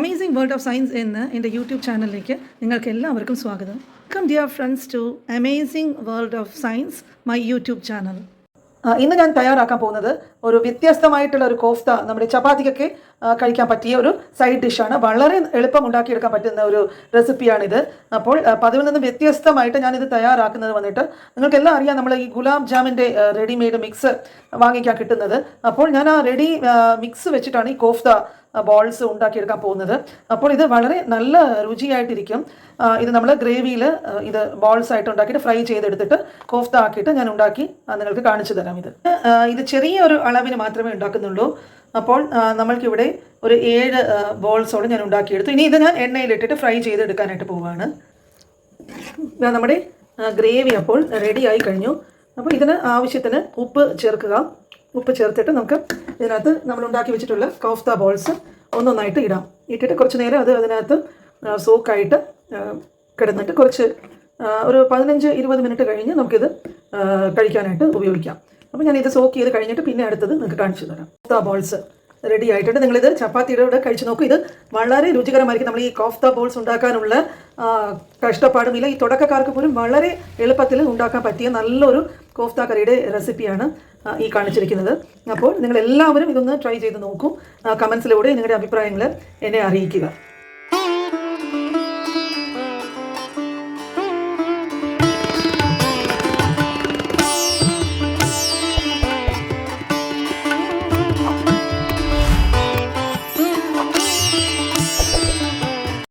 Amazing world of science എന്ന എൻ്റെ YouTube ചാനലിലേക്ക് നിങ്ങൾക്ക് എല്ലാവർക്കും സ്വാഗതം. Welcome dear friends to amazing world of science my YouTube channel. ഇന്ന് ഞാൻ തയ്യാറാക്കാൻ പോകുന്നത് ഒരു വ്യത്യസ്തമായിട്ടുള്ള ഒരു കോഫ്ത, നമ്മുടെ ചപ്പാത്തിക്കൊക്കെ കഴിക്കാൻ പറ്റിയ ഒരു സൈഡ് ഡിഷാണ്. വളരെ എളുപ്പം ഉണ്ടാക്കിയെടുക്കാൻ പറ്റുന്ന ഒരു റെസിപ്പിയാണിത്. അപ്പോൾ പതിവിൽ നിന്ന് വ്യത്യസ്തമായിട്ട് ഞാനിത് തയ്യാറാക്കുന്നത് വന്നിട്ട് നിങ്ങൾക്കെല്ലാം അറിയാം, നമ്മൾ ഈ ഗുലാബ് ജാമിൻ്റെ റെഡിമെയ്ഡ് മിക്സ് വാങ്ങിക്കാൻ കിട്ടുന്നത്. അപ്പോൾ ഞാൻ ആ റെഡി മിക്സ് വെച്ചിട്ടാണ് ഈ കോഫ്ത ബോൾസ് ഉണ്ടാക്കിയെടുക്കാൻ പോകുന്നത്. അപ്പോൾ ഇത് വളരെ നല്ല രുചിയായിട്ടിരിക്കും. ഇത് നമ്മൾ ഗ്രേവിയിൽ ഇത് ബോൾസ് ആയിട്ട് ഉണ്ടാക്കിയിട്ട് ഫ്രൈ ചെയ്തെടുത്തിട്ട് കോഫ്ത ആക്കിയിട്ട് ഞാൻ ഉണ്ടാക്കി നിങ്ങൾക്ക് കാണിച്ചു തരാം. ഇത് ചെറിയൊരു അളവിന് മാത്രമേ ഉണ്ടാക്കുന്നുള്ളൂ. അപ്പോൾ നമ്മൾക്കിവിടെ ഒരു 7 ബോൾസോട് ഞാൻ ഉണ്ടാക്കിയെടുത്തു. ഇനി ഇത് ഞാൻ എണ്ണയിലിട്ടിട്ട് ഫ്രൈ ചെയ്തെടുക്കാനായിട്ട് പോവുകയാണ്. നമ്മുടെ ഗ്രേവി അപ്പോൾ റെഡിയായി കഴിഞ്ഞു. അപ്പോൾ ഇതിന് ആവശ്യത്തിന് ഉപ്പ് ചേർക്കുക. ഉപ്പ് ചേർത്തിട്ട് നമുക്ക് ഇതിനകത്ത് നമ്മൾ ഉണ്ടാക്കി വെച്ചിട്ടുള്ള കോഫ്ത ബോൾസ് ഒന്നൊന്നായിട്ട് ഇട്ടിട്ട് കുറച്ച് നേരം അത് അതിനകത്ത് സോക്കായിട്ട് കിടന്നിട്ട് ഒരു 15-20 മിനിറ്റ് കഴിഞ്ഞ് നമുക്കിത് കഴിക്കാനായിട്ട് ഉപയോഗിക്കാം. അപ്പോൾ ഞാനിത് സോക്ക് ചെയ്ത് കഴിഞ്ഞിട്ട് പിന്നെ അടുത്തത് നിങ്ങൾക്ക് കാണിച്ചു തരാം. കോഫ്ത ബോൾസ് റെഡി ആയിട്ടുണ്ട്. നിങ്ങളിത് ചപ്പാത്തിയുടെ കൂടെ കഴിച്ച് നോക്കൂ. ഇത് വളരെ രുചികരമായിരിക്കും. നമ്മൾ ഈ കോഫ്ത ബോൾസ് ഉണ്ടാക്കാനുള്ള കഷ്ടപ്പാടുമില്ല. ഈ തുടക്കക്കാർക്ക് പോലും വളരെ എളുപ്പത്തിൽ ഉണ്ടാക്കാൻ പറ്റിയ നല്ലൊരു കോഫ്ത കറിയുടെ റെസിപ്പിയാണ് ഈ കാണിച്ചിരിക്കുന്നത്. അപ്പോൾ നിങ്ങളെല്ലാവരും ഇതൊന്ന് ട്രൈ ചെയ്ത് നോക്കൂ. കമൻസിലൂടെ നിങ്ങളുടെ അഭിപ്രായങ്ങൾ എന്നെ അറിയിക്കുക.